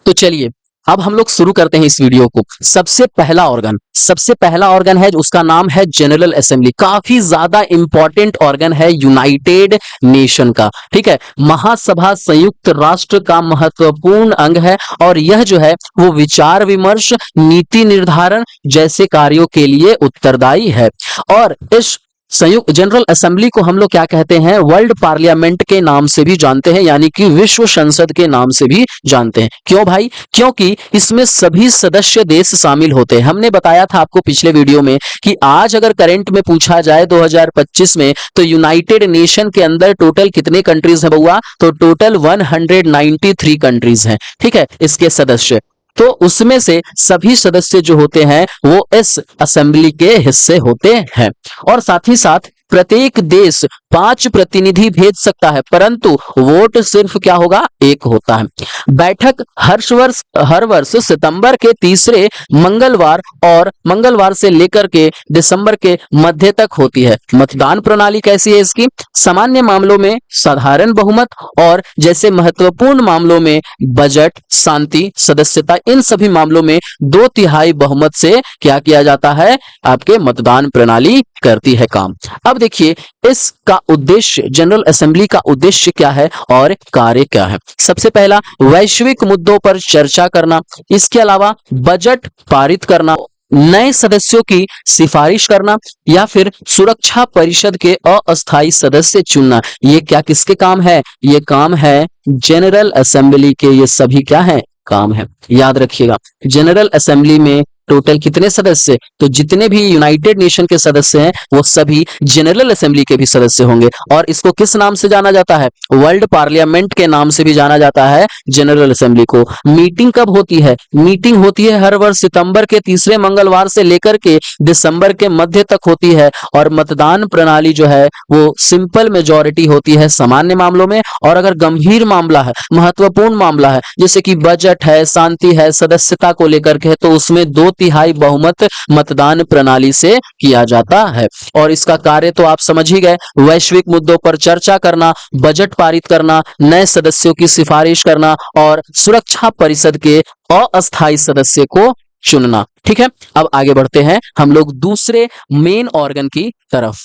तो चलिए अब हम लोग शुरू करते हैं इस वीडियो को। सबसे पहला ऑर्गन है, उसका नाम है जनरल असेंबली। काफी ज्यादा इंपॉर्टेंट ऑर्गन है यूनाइटेड नेशन का, ठीक है। महासभा संयुक्त राष्ट्र का महत्वपूर्ण अंग है और यह जो है वो विचार विमर्श, नीति निर्धारण जैसे कार्यों के लिए उत्तरदायी है। और इस संयुक्त जनरल असेंबली को हम लोग क्या कहते हैं, वर्ल्ड पार्लियामेंट के नाम से भी जानते हैं, यानी कि विश्व संसद के नाम से भी जानते हैं। क्यों भाई? क्योंकि इसमें सभी सदस्य देश शामिल होते हैं। हमने बताया था आपको पिछले वीडियो में कि आज अगर करंट में पूछा जाए 2025 में, तो यूनाइटेड नेशन के अंदर टोटल कितने कंट्रीज है बउआ? तो टोटल 193 कंट्रीज हैं, ठीक है, इसके सदस्य। तो उसमें से सभी सदस्य जो होते हैं वो इस असेंबली के हिस्से होते हैं। और साथ ही साथ प्रत्येक देश 5 प्रतिनिधि भेज सकता है, परंतु वोट सिर्फ क्या होगा? 1 होता है। बैठक हर वर्ष सितंबर के तीसरे मंगलवार और मंगलवार से लेकर के दिसंबर के मध्य तक होती है। मतदान प्रणाली कैसी है इसकी? सामान्य मामलों में साधारण बहुमत और जैसे महत्वपूर्ण मामलों में बजट, शांति, सदस्यता, इन सभी मामलों में 2/3 बहुमत से क्या किया जाता है? आपके मतदान प्रणाली करती है काम। अब देखिए इसका उद्देश्य, जनरल असेंबली का उद्देश्य क्या है और कार्य क्या है। सबसे पहला, वैश्विक मुद्दों पर चर्चा करना, इसके अलावा बजट पारित करना, नए सदस्यों की सिफारिश करना या फिर सुरक्षा परिषद के अस्थायी सदस्य चुनना। ये क्या किसके काम है? ये काम है जनरल असेंबली के। ये सभी क्या है? काम है। याद रखिएगा, जनरल असेंबली में टोटल कितने सदस्य? तो जितने भी यूनाइटेड नेशन के सदस्य हैं वो सभी जनरल असेंबली के भी सदस्य होंगे। और इसको किस नाम से जाना जाता है? वर्ल्ड पार्लियामेंट के नाम से भी जाना जाता है जनरल असेंबली को। मीटिंग कब होती है? मीटिंग होती है हर वर्ष सितंबर के तीसरे मंगलवार से लेकर के दिसंबर के मध्य तक होती है। और मतदान प्रणाली जो है वो सिंपल मेजॉरिटी होती है सामान्य मामलों में। और अगर गंभीर मामला है, महत्वपूर्ण मामला है, जैसे कि बजट है, शांति है, सदस्यता को लेकर के, तो उसमें 2/3 बहुमत मतदान प्रणाली से किया जाता है। और इसका कार्य तो आप समझ ही गए, वैश्विक मुद्दों पर चर्चा करना, बजट पारित करना, नए सदस्यों की सिफारिश करना और सुरक्षा परिषद के अस्थायी सदस्य को चुनना। ठीक है, अब आगे बढ़ते हैं हम लोग दूसरे मेन ऑर्गन की तरफ।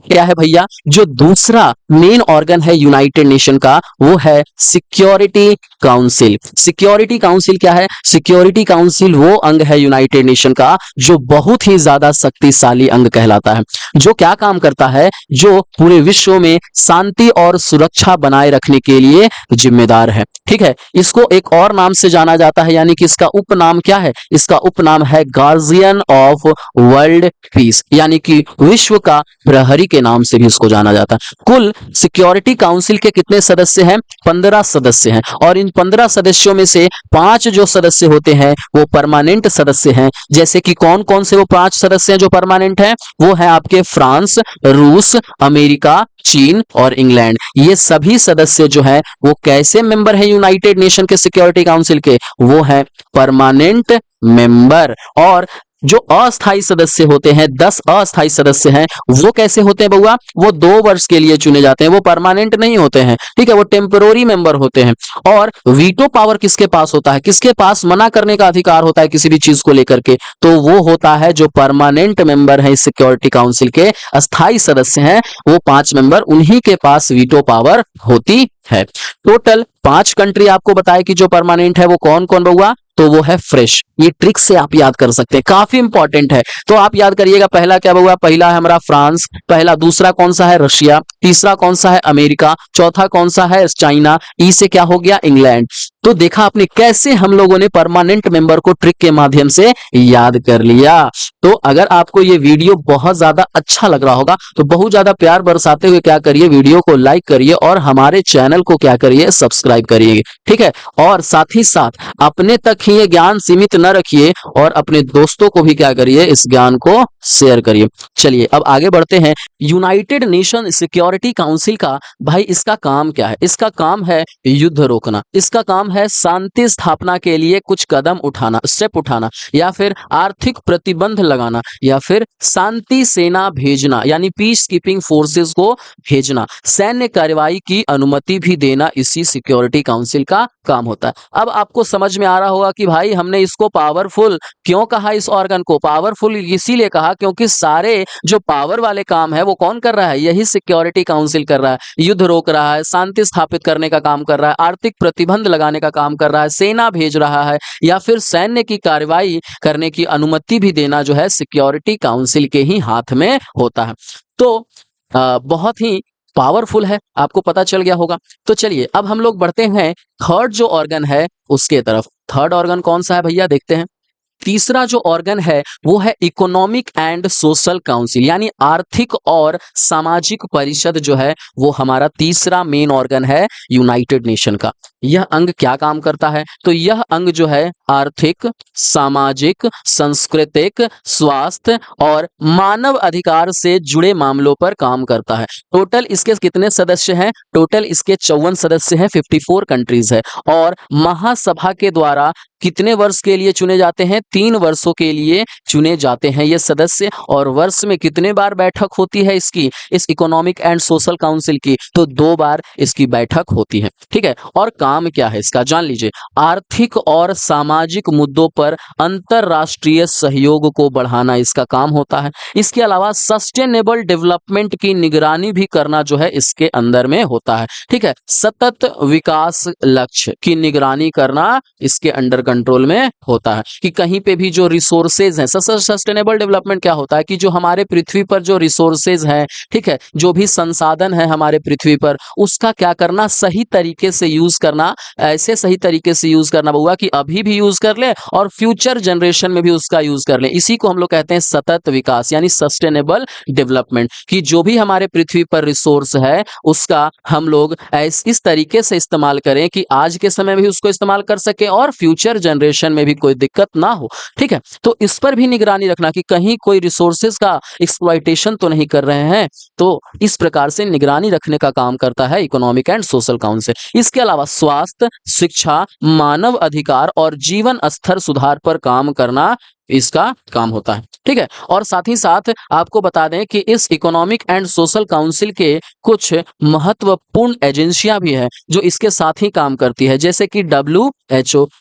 क्या है भैया? जो दूसरा मेन ऑर्गन है यूनाइटेड नेशन का वो है सिक्योरिटी काउंसिल। सिक्योरिटी काउंसिल क्या है? सिक्योरिटी काउंसिल वो अंग है यूनाइटेड नेशन का जो बहुत ही ज्यादा शक्तिशाली अंग कहलाता है। जो क्या काम करता है? जो पूरे विश्व में शांति और सुरक्षा बनाए रखने के लिए जिम्मेदार है। ठीक है, इसको एक और नाम से जाना जाता है, यानी कि इसका उपनाम क्या है? इसका उपनाम है गार्जियन ऑफ वर्ल्ड पीस, यानी कि विश्व का प्रहरी के नाम से भी इसको जाना जाता है। कुल सिक्योरिटी काउंसिल के कितने सदस्य हैं? 15 सदस्य हैं। और इन 15 सदस्यों में से 5 जो सदस्य होते हैं वो परमानेंट सदस्य हैं। जैसे कि कौन कौन से वो 5 सदस्य हैं जो परमानेंट हैं? वो है आपके फ्रांस, रूस, अमेरिका, चीन और इंग्लैंड। ये सभी सदस्य जो हैं वो कैसे मेंबर हैं यूनाइटेड नेशन के सिक्योरिटी काउंसिल के? वो है परमानेंट मेंबर। और जो अस्थायी सदस्य होते हैं, 10 अस्थायी सदस्य हैं, वो कैसे होते हैं बउआ? वो 2 वर्ष के लिए चुने जाते हैं, वो परमानेंट नहीं होते हैं। ठीक है, वो टेम्पररी मेंबर होते हैं। और वीटो पावर किसके पास होता है? किसके पास मना करने का अधिकार होता है किसी भी चीज को लेकर के? तो वो होता है जो परमानेंट मेंबर है सिक्योरिटी काउंसिल के, अस्थायी सदस्य हैं वो 5 मेंबर, उन्हीं के पास वीटो पावर होती है। टोटल 5 कंट्री आपको बताया कि जो परमानेंट है वो कौन कौन बउआ? तो वो है फ्रेश। ये ट्रिक से आप याद कर सकते हैं, काफी इंपॉर्टेंट है। तो आप याद करिएगा, पहला क्या हुआ? पहला है हमारा फ्रांस, पहला। दूसरा कौन सा है? रशिया। तीसरा कौन सा है? अमेरिका। चौथा कौन सा है? चाइना। ई से क्या हो गया? इंग्लैंड। तो देखा आपने कैसे हम लोगों ने परमानेंट मेंबर को ट्रिक के माध्यम से याद कर लिया। तो अगर आपको ये वीडियो बहुत ज्यादा अच्छा लग रहा होगा तो बहुत ज्यादा प्यार बरसाते हुए क्या करिए, वीडियो को लाइक करिए और हमारे चैनल को क्या करिए, सब्सक्राइब करिए। ठीक है, और साथ ही साथ अपने तक ही ये ज्ञान सीमित न रखिए और अपने दोस्तों को भी क्या करिए, इस ज्ञान को शेयर करिए। चलिए अब आगे बढ़ते हैं। यूनाइटेड नेशन सिक्योरिटी काउंसिल का भाई इसका काम क्या है? इसका काम है युद्ध रोकना, इसका काम है शांति स्थापना के लिए कुछ कदम उठाना, स्टेप उठाना, या फिर आर्थिक प्रतिबंध लगाना, या फिर शांति सेना भेजना यानी पीस कीपिंग फोर्सेस को भेजना, सैन्य कार्रवाई की अनुमति भी देना इसी सिक्योरिटी काउंसिल का काम होता है। अब आपको समझ में आ रहा होगा कि भाई हमने इसको पावरफुल क्यों कहा, इस ऑर्गन को पावरफुल इसीलिए कहा क्योंकि सारे जो पावर वाले काम है वो कौन कर रहा है? यही सिक्योरिटी काउंसिल कर रहा है। युद्ध रोक रहा है, शांति स्थापित करने का काम कर रहा है, आर्थिक प्रतिबंध लगाने का काम कर रहा है, सेना भेज रहा है, या फिर सैन्य की कार्रवाई करने की अनुमति भी देना जो है सिक्योरिटी काउंसिल के ही हाथ में होता है। तो बहुत ही पावरफुल है, आपको पता चल गया होगा। तो चलिए अब हम लोग बढ़ते हैं थर्ड जो ऑर्गन है उसके तरफ। थर्ड ऑर्गन कौन सा है भैया, देखते हैं। तीसरा जो ऑर्गन है वो है इकोनॉमिक एंड सोशल काउंसिल, यानी आर्थिक और सामाजिक परिषद जो है वो हमारा तीसरा मेन ऑर्गन है यूनाइटेड नेशन का। यह अंग क्या काम करता है? तो यह अंग जो है आर्थिक, सामाजिक, सांस्कृतिक, स्वास्थ्य और मानव अधिकार से जुड़े मामलों पर काम करता है। टोटल इसके कितने सदस्य हैं? टोटल इसके 54 सदस्य हैं, 54 कंट्रीज है। और महासभा के द्वारा कितने वर्ष के लिए चुने जाते हैं? 3 वर्षों के लिए चुने जाते हैं ये सदस्य। और वर्ष में कितने बार बैठक होती है इसकी, इस इकोनॉमिक एंड सोशल काउंसिल की? तो 2 बार इसकी बैठक होती है, ठीक है। और काम क्या है इसका जान लीजिए। आर्थिक और सामाजिक मुद्दों पर अंतरराष्ट्रीय सहयोग को बढ़ाना इसका काम होता है। इसके अलावा सस्टेनेबल डेवलपमेंट की निगरानी भी करना जो है इसके अंदर में होता है, ठीक है। सतत विकास लक्ष्य की निगरानी करना इसके अंडर कंट्रोल में होता है कि कहीं पे भी जो रिसोर्सेज हैं, सस्टेनेबल डेवलपमेंट क्या होता है कि जो हमारे पृथ्वी पर जो रिसोर्सेज हैं, ठीक है, जो भी संसाधन है हमारे पृथ्वी पर उसका क्या करना, सही तरीके से यूज करना। ऐसे सही तरीके से यूज करना बउआ कि अभी भी यूज कर ले और फ्यूचर जनरेशन में भी उसका यूज कर ले। इसी को हम लोग कहते हैं सतत विकास यानी सस्टेनेबल डेवलपमेंट, कि जो भी हमारे पृथ्वी पर रिसोर्स है उसका हम लोग इस तरीके से इस्तेमाल करें कि आज के समय में भी उसको इस्तेमाल कर सके और फ्यूचर जनरेशन में भी कोई दिक्कत ना हो, ठीक है। तो इस पर भी निगरानी रखना कि कहीं कोई रिसोर्सेज का एक्सप्लॉइटेशन तो नहीं कर रहे हैं। तो इस प्रकार से निगरानी रखने का काम करता है इकोनॉमिक एंड सोशल काउंसिल। इसके अलावा स्वास्थ्य, शिक्षा, मानव अधिकार और जीवन स्तर सुधार पर काम करना इसका काम होता है, ठीक है। और साथ ही साथ आपको बता दें कि इस इकोनॉमिक एंड सोशल काउंसिल के कुछ महत्वपूर्ण एजेंसियां भी हैं जो इसके साथ ही काम करती है, जैसे कि WHO,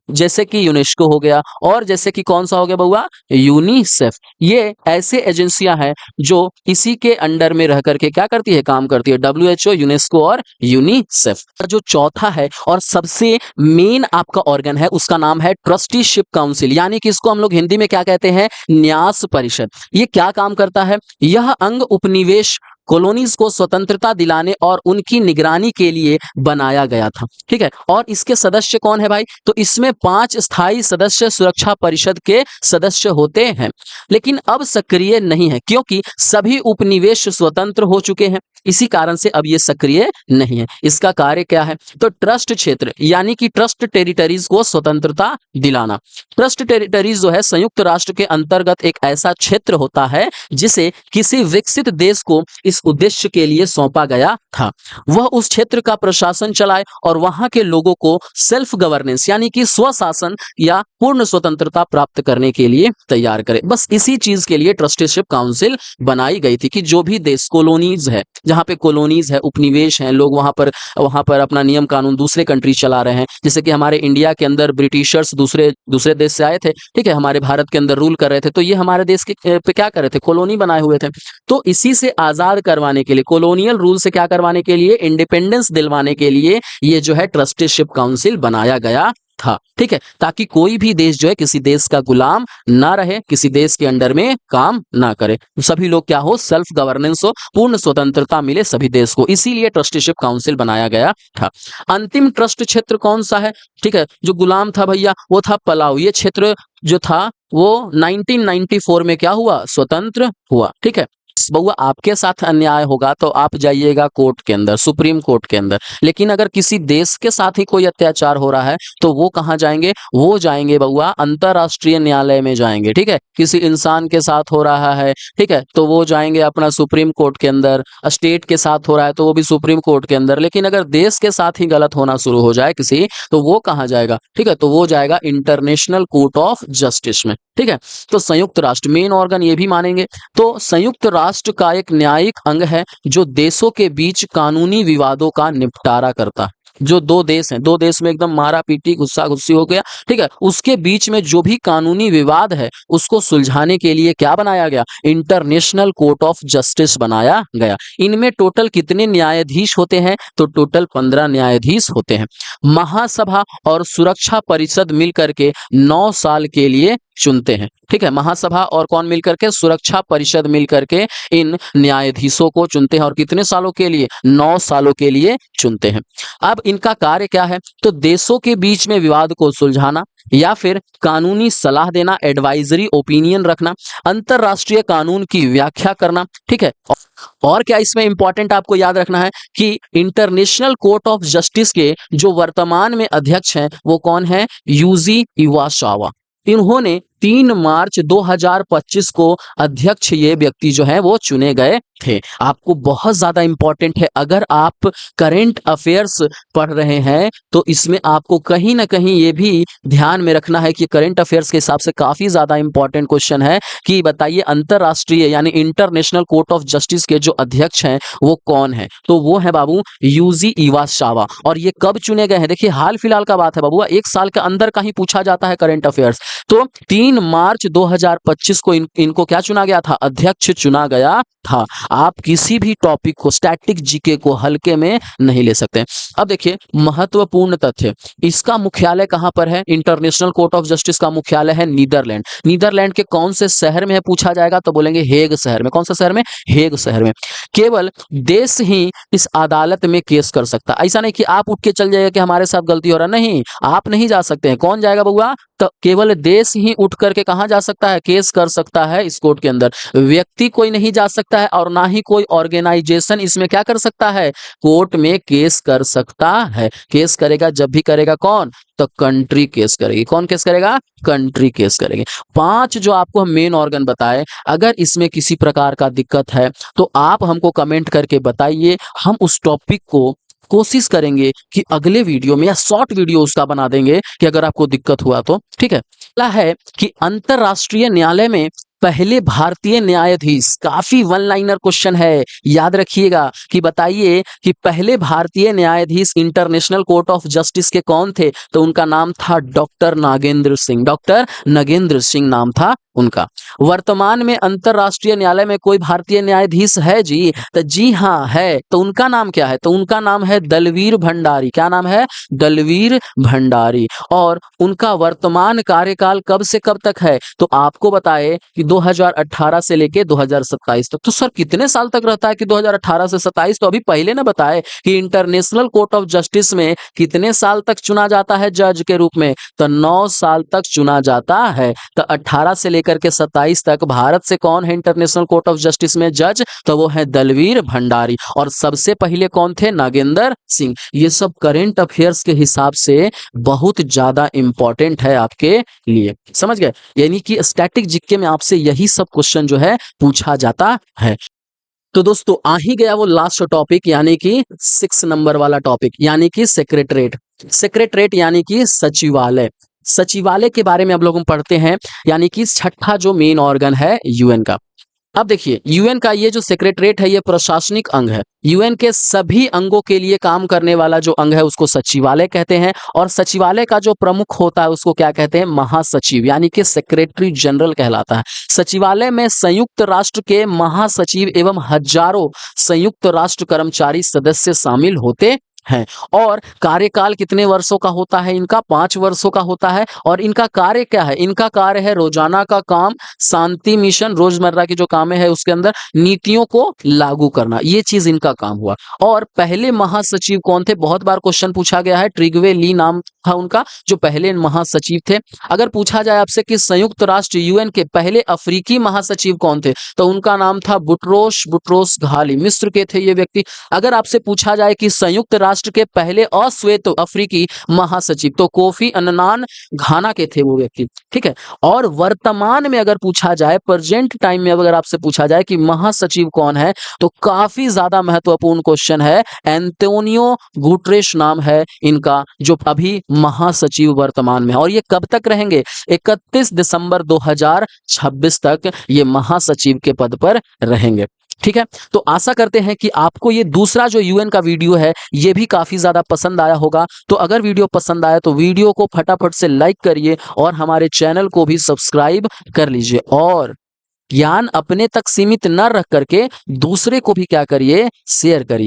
जैसे कि यूनेस्को हो गया, और जैसे कि कौन सा हो गया बउआ, यूनिसेफ। ये ऐसे एजेंसियां हैं जो इसी के अंडर में रह करके क्या करती है, काम करती है, WHO, यूनेस्को और यूनिसेफ। जो चौथा है और सबसे मेन आपका ऑर्गन है उसका नाम है ट्रस्टीशिप काउंसिल, यानी कि इसको हम लोग हिंदी में क्या कहते हैं, न्यास परिषद। ये क्या काम करता है? यह अंग उपनिवेश कॉलोनीज को स्वतंत्रता दिलाने और उनकी निगरानी के लिए बनाया गया था, ठीक है। और इसके सदस्य कौन है भाई? तो इसमें 5 स्थायी सदस्य सुरक्षा परिषद के सदस्य होते हैं, लेकिन अब सक्रिय नहीं है क्योंकि सभी उपनिवेश स्वतंत्र हो चुके हैं। इसी कारण से अब ये सक्रिय नहीं है। इसका कार्य क्या है? तो ट्रस्ट क्षेत्र यानी कि ट्रस्ट टेरिटरीज को स्वतंत्रता दिलाना। ट्रस्ट टेरिटरीज जो है संयुक्त राष्ट्र के अंतर्गत एक ऐसा क्षेत्र होता है जिसे किसी विकसित देश को इस उद्देश्य के लिए सौंपा गया था। वह उस क्षेत्र का प्रशासन चलाए और वहां के लोगों को सेल्फ गवर्नेंस यानी कि स्वशासन या पूर्ण स्वतंत्रता प्राप्त करने के लिए तैयार करे। बस इसी चीज के लिए ट्रस्टीशिप काउंसिल बनाई गई थी कि जो भी देश कॉलोनीज है, जहां पे कॉलोनीज है, उपनिवेश हैं, लोग वहां पर अपना नियम कानून दूसरे कंट्री चला रहे हैं। जैसे कि हमारे इंडिया के अंदर ब्रिटिशर्स दूसरे देश से आए थे, ठीक है, हमारे भारत के अंदर रूल कर रहे थे, तो ये हमारे देश के पे क्या कर रहे थे, कॉलोनी बनाए हुए थे। तो इसी से आजाद करवाने के लिए, कॉलोनियल रूल से क्या करवाने के लिए, इंडिपेंडेंस दिलवाने के लिए ये जो है ट्रस्टीशिप काउंसिल बनाया गया था, ठीक है, ताकि कोई भी देश जो है किसी देश का गुलाम ना रहे, किसी देश के अंडर में काम ना करे, सभी लोग क्या हो, सेल्फ गवर्नेंस हो, पूर्ण स्वतंत्रता मिले सभी देश को। इसीलिए ट्रस्टीशिप काउंसिल बनाया गया था। अंतिम ट्रस्ट क्षेत्र कौन सा है? ठीक है, जो गुलाम था भैया वो था पलाऊ। ये क्षेत्र जो था वो 1994 में क्या हुआ, स्वतंत्र हुआ, ठीक है। बउआ आपके साथ अन्याय होगा तो आप जाइएगा कोर्ट के अंदर, सुप्रीम कोर्ट के अंदर। लेकिन अगर किसी देश के साथ ही कोई अत्याचार हो रहा है तो वो कहाँ जाएंगे? वो जाएंगे बउआ अंतर्राष्ट्रीय न्यायालय में जाएंगे। ठीक है, किसी इंसान के साथ हो रहा है, ठीक है, तो वो जाएंगे अपना सुप्रीम कोर्ट के अंदर। स्टेट के साथ हो रहा है तो वो भी सुप्रीम कोर्ट के अंदर। लेकिन अगर देश के साथ ही गलत होना शुरू हो जाए किसी, तो वो कहाँ जाएगा? ठीक है, तो वो जाएगा इंटरनेशनल कोर्ट ऑफ जस्टिस में। ठीक है, तो संयुक्त राष्ट्र मेन ऑर्गन ये भी मानेंगे। तो संयुक्त राष्ट्र का एक न्यायिक अंग है जो देशों के बीच कानूनी विवादों का निपटारा करता है। जो दो देश हैं, दो देश में एकदम मारा पीटी गुस्सा गुस्सी हो गया, ठीक है, उसके बीच में जो भी कानूनी विवाद है उसको सुलझाने के लिए क्या बनाया गया? इंटरनेशनल कोर्ट ऑफ जस्टिस बनाया गया। इनमें टोटल कितने न्यायाधीश होते हैं? तो टोटल 15 न्यायाधीश होते हैं। महासभा और सुरक्षा परिषद मिलकर के 9 साल के लिए चुनते हैं। ठीक है, महासभा और कौन मिलकर के? सुरक्षा परिषद मिलकर के इन न्यायाधीशों को चुनते हैं। और कितने सालों के लिए? 9 सालों के लिए चुनते हैं। अब इनका कार्य क्या है? तो देशों के बीच में विवाद को सुलझाना या फिर कानूनी सलाह देना, एडवाइजरी ओपिनियन रखना, अंतरराष्ट्रीय कानून की व्याख्या करना। ठीक है, और क्या इसमें इंपॉर्टेंट आपको याद रखना है कि इंटरनेशनल कोर्ट ऑफ जस्टिस के जो वर्तमान में अध्यक्ष हैं वो कौन है? यूजी इवासावा। इन्होंने 3 मार्च 2025 को अध्यक्ष ये व्यक्ति जो है वो चुने गए थे। आपको बहुत ज्यादा इंपॉर्टेंट है, अगर आप करंट अफेयर्स पढ़ रहे हैं तो इसमें आपको कहीं ना कहीं ये भी ध्यान में रखना है कि करंट अफेयर्स के हिसाब से काफी ज्यादा इंपॉर्टेंट क्वेश्चन है कि बताइए अंतरराष्ट्रीय यानी इंटरनेशनल कोर्ट ऑफ जस्टिस के जो अध्यक्ष हैं वो कौन है? तो वो है बाबू यूजी इवासावा। और ये कब चुने गए हैं? देखिए हाल फिलहाल का बात है बाबू, 1 साल के अंदर का ही पूछा जाता है करंट अफेयर्स। तो 3 मार्च 2025 को इनको क्या चुना गया था? अध्यक्ष चुना गया था। आप किसी भी टॉपिक को, स्टैटिक जीके को हल्के में नहीं ले सकते। अब देखिए महत्वपूर्ण तथ्य, इसका मुख्यालय कहां पर है? इंटरनेशनल कोर्ट ऑफ जस्टिस का मुख्यालय है नीदरलैंड। नीदरलैंड के कौन से शहर में है पूछा जाएगा तो बोलेंगे हेग शहर में। कौन सा शहर में? हेग शहर में। केवल देश ही इस अदालत में केस कर सकता है। ऐसा नहीं कि आप उठ के चल जाइए कि हमारे साथ गलती हो रहा, नहीं, आप नहीं जा सकते हैं। कौन जाएगा बउआ? तो केवल देश ही उठ करके कहां जा सकता है? केस कर सकता है इस कोर्ट के अंदर। व्यक्ति कोई नहीं जा सकता है और ना ही कोई ऑर्गेनाइजेशन इसमें क्या कर सकता है? कोर्ट में केस कर सकता है। केस करेगा जब भी करेगा कौन? तो कंट्री केस करेगी। कौन केस करेगा? कंट्री केस करेगी। 5 जो आपको हम मेन ऑर्गन बताए, अगर इसमें किसी प्रकार का दिक्कत है तो आप हमको कमेंट करके बताइए। हम उस टॉपिक को कोशिश करेंगे कि अगले वीडियो में या शॉर्ट वीडियो उसका बना देंगे कि अगर आपको दिक्कत हुआ तो। ठीक है, अगला है कि अंतरराष्ट्रीय न्यायालय में पहले भारतीय न्यायाधीश, काफी वन लाइनर क्वेश्चन है, याद रखिएगा कि बताइए कि पहले भारतीय न्यायाधीश इंटरनेशनल कोर्ट ऑफ जस्टिस के कौन थे? तो उनका नाम था डॉक्टर नागेंद्र सिंह। डॉक्टर नागेंद्र सिंह नाम था उनका। वर्तमान में अंतरराष्ट्रीय न्यायालय में कोई भारतीय न्यायाधीश है जी? तो जी हाँ है। तो उनका नाम क्या है? तो उनका नाम है दलवीर भंडारी। क्या नाम है? दलवीर भंडारी। और उनका वर्तमान कार्यकाल कब से कब तक है? तो आपको बताए कि 2018 से लेके 2027 तक। तो सर कितने साल तक रहता है कि 2018 से 27? तो अभी पहले ना बताए कि इंटरनेशनल कोर्ट ऑफ जस्टिस में कितने साल तक चुना जाता है जज के रूप में? तो 9 साल तक चुना जाता है। तो 18 से लेकर के 27 तक भारत से कौन है इंटरनेशनल कोर्ट ऑफ जस्टिस में जज? तो वो है दलवीर भंडारी। और सबसे पहले कौन थे? नागेंद्र सिंह। ये सब करंट अफेयर्स के हिसाब से बहुत ज्यादा इंपॉर्टेंट है आपके लिए, समझ गए? यानी कि स्टैटिक जीके में आपसे यही सब क्वेश्चन जो है पूछा जाता है। तो दोस्तों आ ही गया वो लास्ट टॉपिक, यानी कि 6 नंबर वाला टॉपिक, यानी कि सेक्रेटरेट। सेक्रेटरेट यानी कि सचिवालय। सचिवालय के बारे में अब लोग हम पढ़ते हैं, यानी कि 6ठा जो मेन ऑर्गन है यूएन का। अब देखिए यूएन का ये जो सेक्रेटरेट है ये प्रशासनिक अंग है। यूएन के सभी अंगों के लिए काम करने वाला जो अंग है उसको सचिवालय कहते हैं। और सचिवालय का जो प्रमुख होता है उसको क्या कहते हैं? महासचिव, यानी कि सेक्रेटरी जनरल कहलाता है। सचिवालय में संयुक्त राष्ट्र के महासचिव एवं हजारों संयुक्त राष्ट्र कर्मचारी सदस्य शामिल होते हैं। और कार्यकाल कितने वर्षों का होता है इनका? 5 वर्षों का होता है। और इनका कार्य क्या है? इनका कार्य है रोजाना का काम, शांति मिशन, रोजमर्रा की जो काम है उसके अंदर नीतियों को लागू करना, ये चीज इनका काम हुआ। और पहले महासचिव कौन थे? बहुत बार क्वेश्चन पूछा गया है, ट्रिगवे ली नाम था उनका जो पहले महासचिव थे। अगर पूछा जाए आपसे कि संयुक्त राष्ट्र यूएन के पहले अफ्रीकी महासचिव कौन थे, तो उनका नाम था बुटरोस बुटरोस घाली, मिस्र के थे ये व्यक्ति। अगर आपसे पूछा जाए कि संयुक्त राष्ट्र के पहले अश्वेत अफ्रीकी महासचिव, तो कोफी अन्नान घाना के थे वो व्यक्ति, ठीक है। और वर्तमान में अगर पूछा जाए, प्रेजेंट टाइम में अगर आपसे पूछा जाए कि महासचिव कौन है, तो काफी ज्यादा महत्वपूर्ण क्वेश्चन है, एंटोनियो गुटेरेस नाम है इनका, जो अभी महासचिव वर्तमान में है। और ये कब तक रहेंगे? 31 दिसंबर 2026 तक ये महासचिव के पद पर रहेंगे, ठीक है। तो आशा करते हैं कि आपको ये दूसरा जो यूएन का वीडियो है ये भी काफी ज्यादा पसंद आया होगा। तो अगर वीडियो पसंद आया तो वीडियो को फटाफट से लाइक करिए और हमारे चैनल को भी सब्सक्राइब कर लीजिए, और ज्ञान अपने तक सीमित न रख करके दूसरे को भी क्या करिए, शेयर करिए।